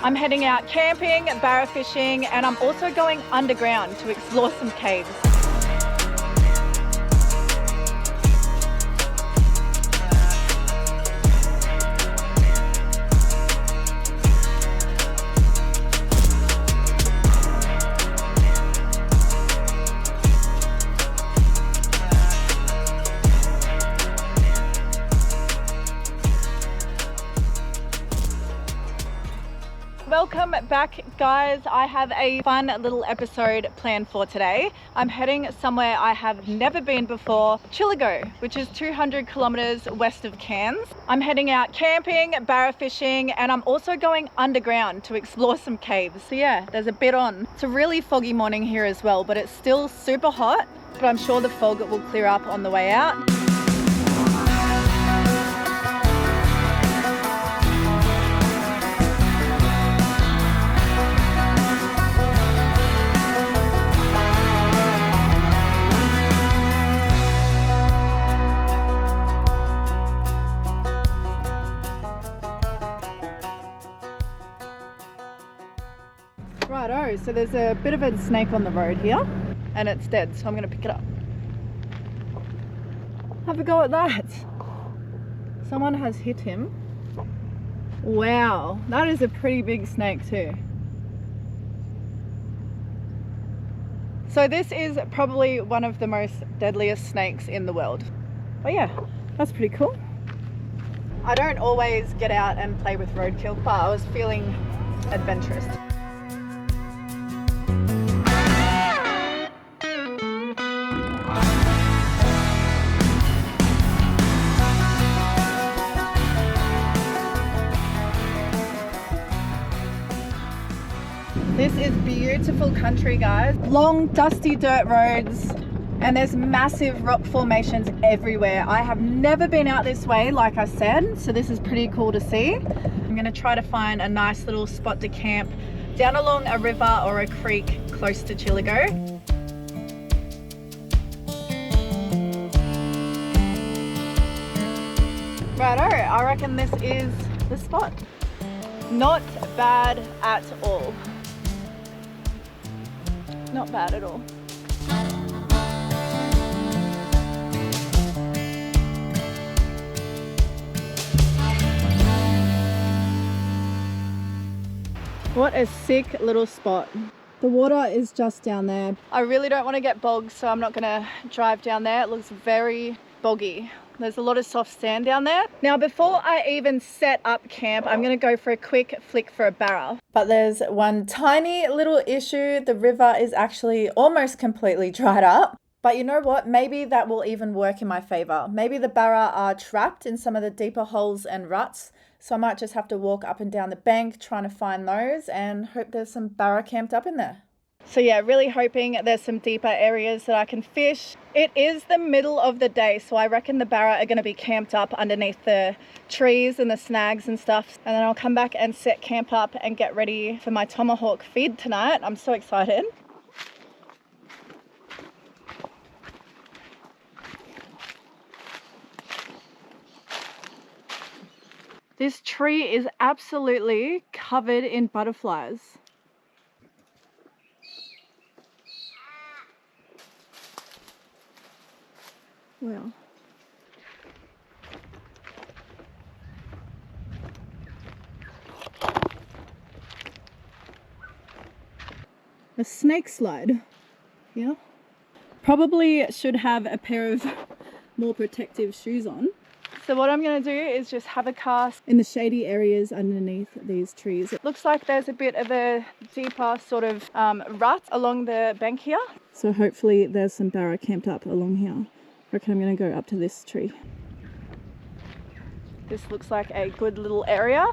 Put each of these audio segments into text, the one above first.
I'm heading out camping, barra fishing, and I'm also going underground to explore some caves. Welcome back, guys. I have a fun little episode planned for today. I'm heading somewhere I have never been before, Chillago, which is 200 kilometers west of Cairns. I'm heading out camping, barra fishing, and I'm also going underground to explore some caves. So yeah, there's a bit on. It's a really foggy morning here as well, but it's still super hot, but I'm sure the fog will clear up on the way out. Righto, so there's a bit of a snake on the road here and it's dead, so I'm going to pick it up. Have a go at that. Someone has hit him. Wow, that is a pretty big snake too. So this is probably one of the most deadliest snakes in the world. But yeah, that's pretty cool. I don't always get out and play with roadkill, but I was feeling adventurous. This is beautiful country, guys. Long, dusty dirt roads, and there's massive rock formations everywhere. I have never been out this way, like I said, so this is pretty cool to see. I'm gonna try to find a nice little spot to camp down along a river or a creek close to Chillago. Righto, I reckon this is the spot. Not bad at all. Not bad at all. What a sick little spot. The water is just down there. I really don't want to get bogged, so I'm not going to drive down there. It looks very boggy. There's a lot of soft sand down there. Now, before I even set up camp, I'm gonna go for a quick flick for a barra. But there's one tiny little issue. The river is actually almost completely dried up. But you know what? Maybe that will even work in my favor. Maybe the barra are trapped in some of the deeper holes and ruts. So I might just have to walk up and down the bank trying to find those and hope there's some barra camped up in there. So yeah, really hoping there's some deeper areas that I can fish. It is the middle of the day, so I reckon the barra are going to be camped up underneath the trees and the snags and stuff. And then I'll come back and set camp up and get ready for my tomahawk feed tonight. I'm so excited. This tree is absolutely covered in butterflies. Well, a snake slide. Yeah, probably should have a pair of more protective shoes on. So what I'm going to do is just have a cast in the shady areas underneath these trees. It looks like there's a bit of a deeper sort of rut along the bank here. So hopefully there's some barra camped up along here. I reckon I'm going to go up to this tree. This looks like a good little area.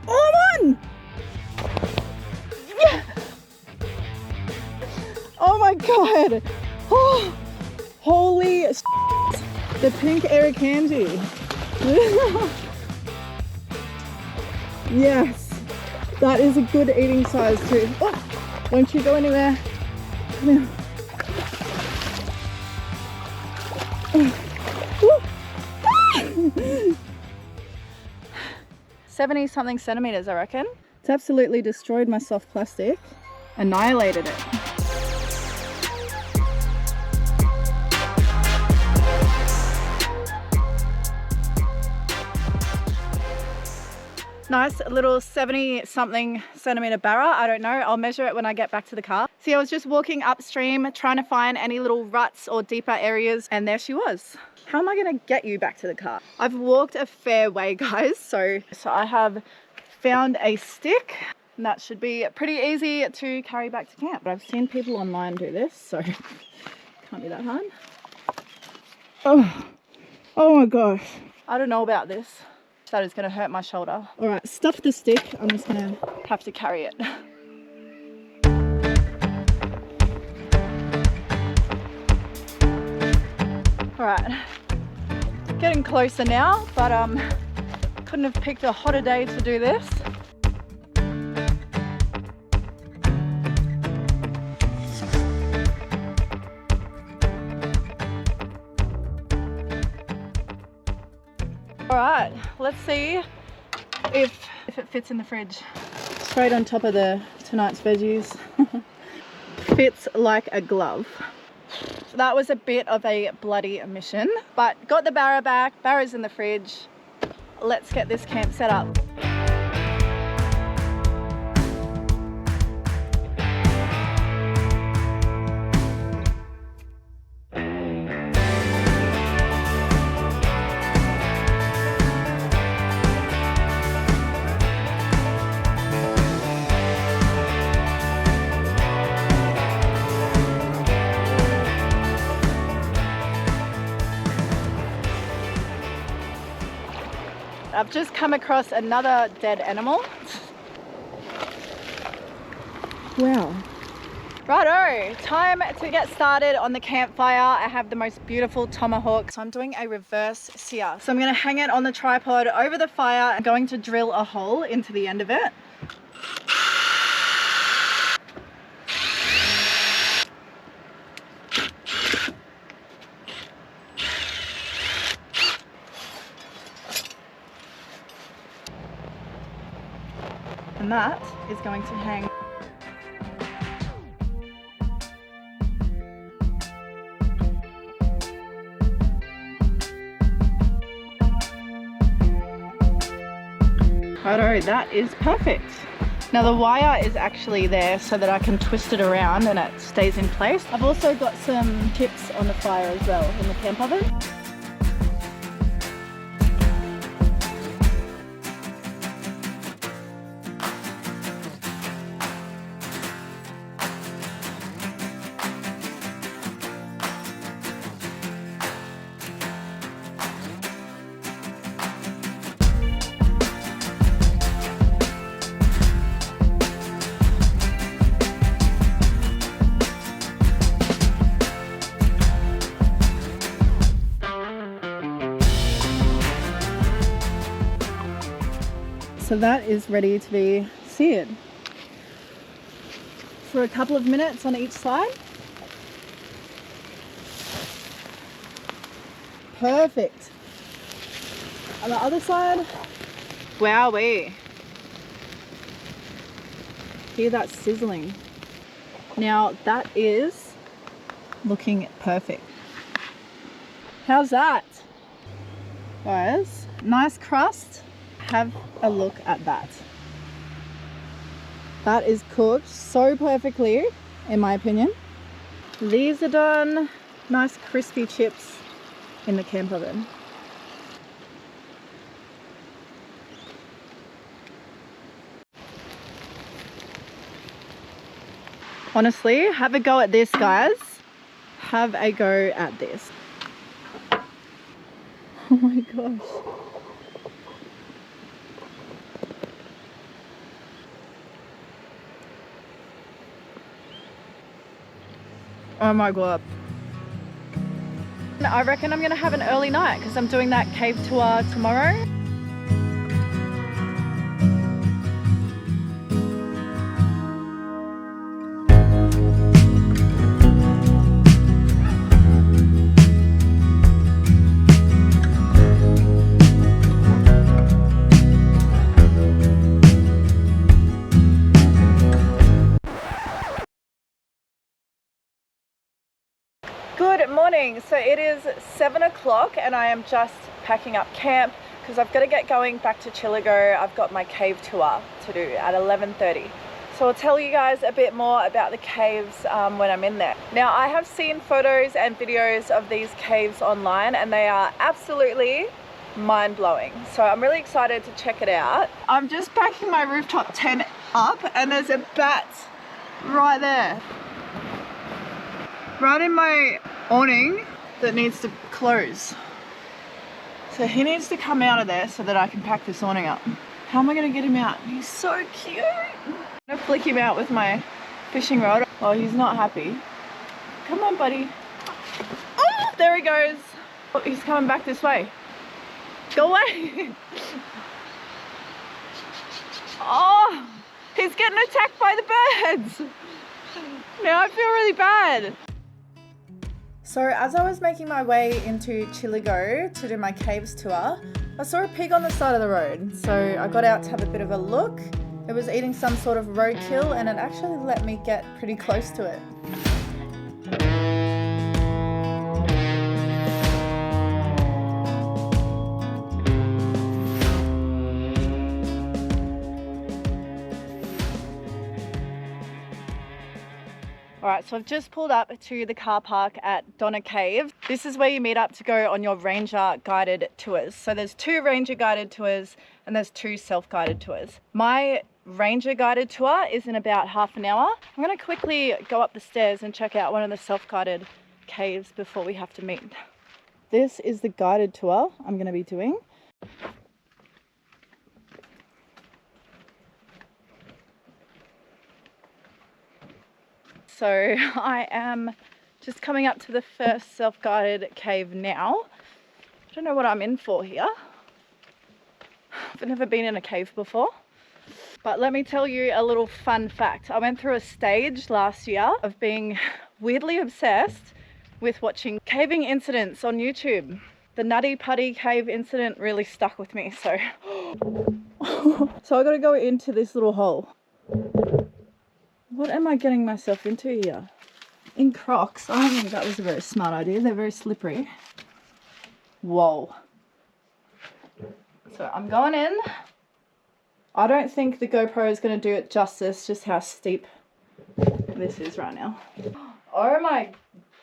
Oh, man! Yeah! Oh my god! Oh, holy s***! The pink Eric Hanji. Yes! That is a good eating size too. Oh, don't you go anywhere. Come here. 70 something centimeters, I reckon. It's absolutely destroyed my soft plastic, annihilated it. Nice little 70 something centimeter barra. I don't know, I'll measure it when I get back to the car. See, I was just walking upstream trying to find any little ruts or deeper areas, and there she was. How am I gonna get you back to the car? I've walked a fair way, guys. So I have found a stick, and that should be pretty easy to carry back to camp. But I've seen people online do this, so can't be that hard. Oh my gosh. I don't know about this. That is gonna hurt my shoulder. All right, stuff the stick. I'm just gonna have to carry it. All right, getting closer now, but couldn't have picked a hotter day to do this. All right, let's see if it fits in the fridge. Straight on top of tonight's veggies. Fits like a glove. So that was a bit of a bloody mission, but got the barra back. Barra's in the fridge. Let's get this camp set up. I've just come across another dead animal. Wow. Righto, time to get started on the campfire. I have the most beautiful tomahawk. So I'm doing a reverse sear. So I'm gonna hang it on the tripod over the fire. I'm going to drill a hole into the end of it. And that is going to hang. Righto, that is perfect. Now the wire is actually there so that I can twist it around and it stays in place. I've also got some chips on the fire as well in the camp oven. So that is ready to be seared for a couple of minutes on each side. Perfect. On the other side, wowee. Hear that sizzling. Now that is looking perfect. How's that? Guys, nice crust. Have a look at that. That is cooked so perfectly, in my opinion. These are done. Nice crispy chips in the camp oven. Honestly, have a go at this, guys. Have a go at this. Oh my gosh. Oh my god. I reckon I'm gonna have an early night because I'm doing that cave tour tomorrow. Good morning. So it is 7 o'clock and I am just packing up camp because I've got to get going back to Chillago. I've got my cave tour to do at 11:30. So I'll tell you guys a bit more about the caves when I'm in there. Now, I have seen photos and videos of these caves online and they are absolutely mind-blowing. So I'm really excited to check it out. I'm just packing my rooftop tent up and there's a bat right there. Right in my awning that needs to close. So he needs to come out of there so that I can pack this awning up. How am I gonna get him out? He's so cute. I'm gonna flick him out with my fishing rod. Oh, he's not happy. Come on, buddy. Oh, there he goes. Oh, he's coming back this way. Go away. Oh, he's getting attacked by the birds. Now I feel really bad. So as I was making my way into Chillago to do my caves tour, I saw a pig on the side of the road. So I got out to have a bit of a look. It was eating some sort of roadkill and it actually let me get pretty close to it. Alright, so I've just pulled up to the car park at Donna Cave. This is where you meet up to go on your ranger guided tours. So there's 2 ranger guided tours and there's 2 self-guided tours. My ranger guided tour is in about half an hour. I'm going to quickly go up the stairs and check out one of the self-guided caves before we have to meet. This is the guided tour I'm going to be doing. So I am just coming up to the first self-guided cave now. I don't know what I'm in for here. I've never been in a cave before. But let me tell you a little fun fact. I went through a stage last year of being weirdly obsessed with watching caving incidents on YouTube. The Nutty Putty cave incident really stuck with me, so. So I gotta go into this little hole. What am I getting myself into here? In Crocs? I don't think that was a very smart idea. They're very slippery. Whoa. So I'm going in. I don't think the GoPro is going to do it justice, just how steep this is right now. Oh my,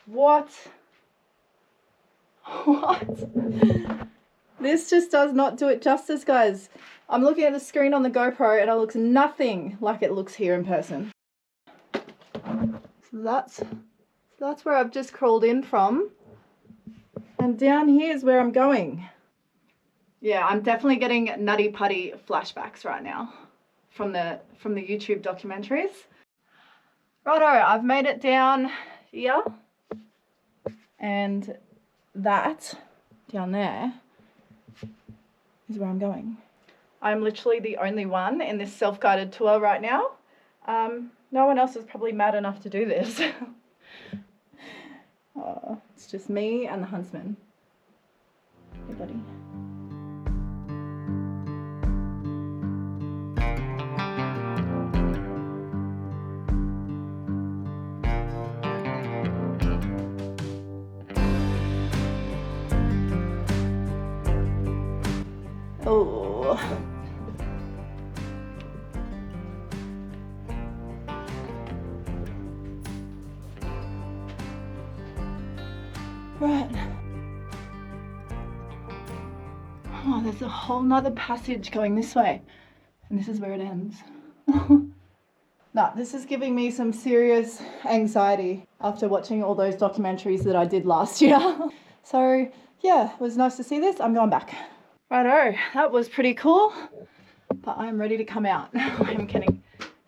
what? What? This just does not do it justice, guys. I'm looking at the screen on the GoPro and it looks nothing like it looks here in person. So that's where I've just crawled in from. And down here is where I'm going. Yeah, I'm definitely getting Nutty Putty flashbacks right now from the YouTube documentaries. Righto, I've made it down here. And that down there is where I'm going. I'm literally the only one in this self-guided tour right now. No one else is probably mad enough to do this. Oh, it's just me and the huntsman. Hey, buddy. Oh. Right. Oh, there's a whole nother passage going this way. And this is where it ends. Nah, this is giving me some serious anxiety after watching all those documentaries that I did last year. So yeah, it was nice to see this. I'm going back. Righto, that was pretty cool. But I'm ready to come out. I'm getting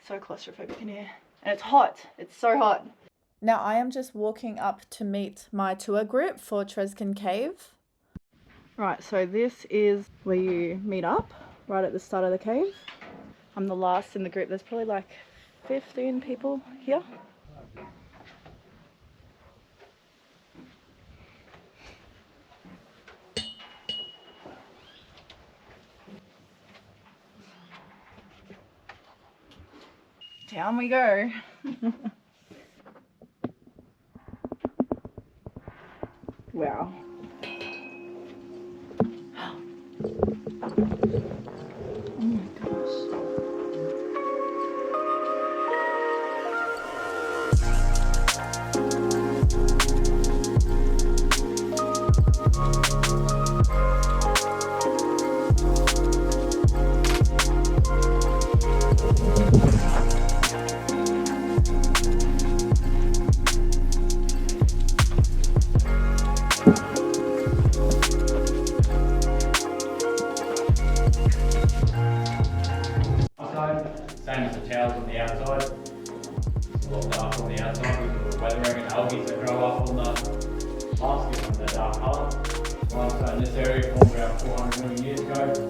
so claustrophobic in here. And it's hot. It's so hot. Now I am just walking up to meet my tour group for Treskin Cave. Right, so this is where you meet up, right at the start of the cave. I'm the last in the group. There's probably like 15 people here. Down we go. Wow. Oh my gosh. Same as the towels on the outside. Locked up on the outside with the weathering and algae that grow up on the plastic and the dark colour. Limestone in this area formed about 400 million years ago.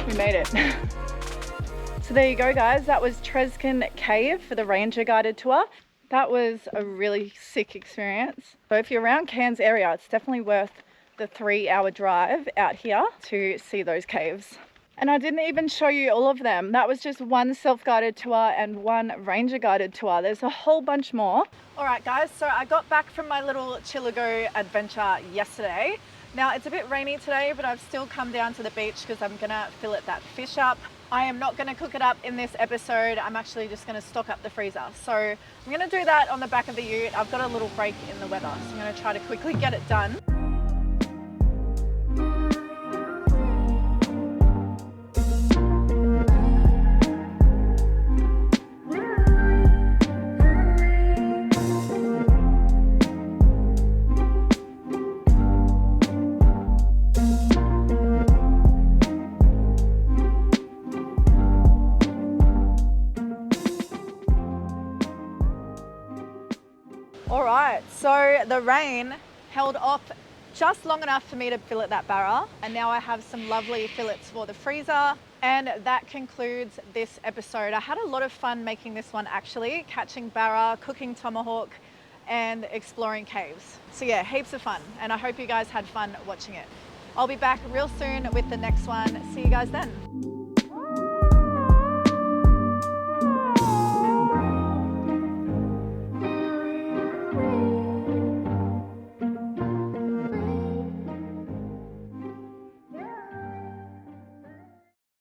We made it. So there you go, guys. That was Trescan Cave for the Ranger guided tour. That was a really sick experience. So if you're around Cairns area, it's definitely worth the 3-hour drive out here to see those caves. And I didn't even show you all of them. That was just one self-guided tour and one Ranger guided tour. There's a whole bunch more. All right, guys, so I got back from my little Chillago adventure yesterday. Now it's a bit rainy today, but I've still come down to the beach because I'm gonna fillet that fish up. I am not gonna cook it up in this episode. I'm actually just gonna stock up the freezer. So I'm gonna do that on the back of the ute. I've got a little break in the weather, so I'm gonna try to quickly get it done. All right, so the rain held off just long enough for me to fillet that barra, and now I have some lovely fillets for the freezer. And that concludes this episode. I had a lot of fun making this one actually, catching barra, cooking tomahawk, and exploring caves. So yeah, heaps of fun, and I hope you guys had fun watching it. I'll be back real soon with the next one. See you guys then.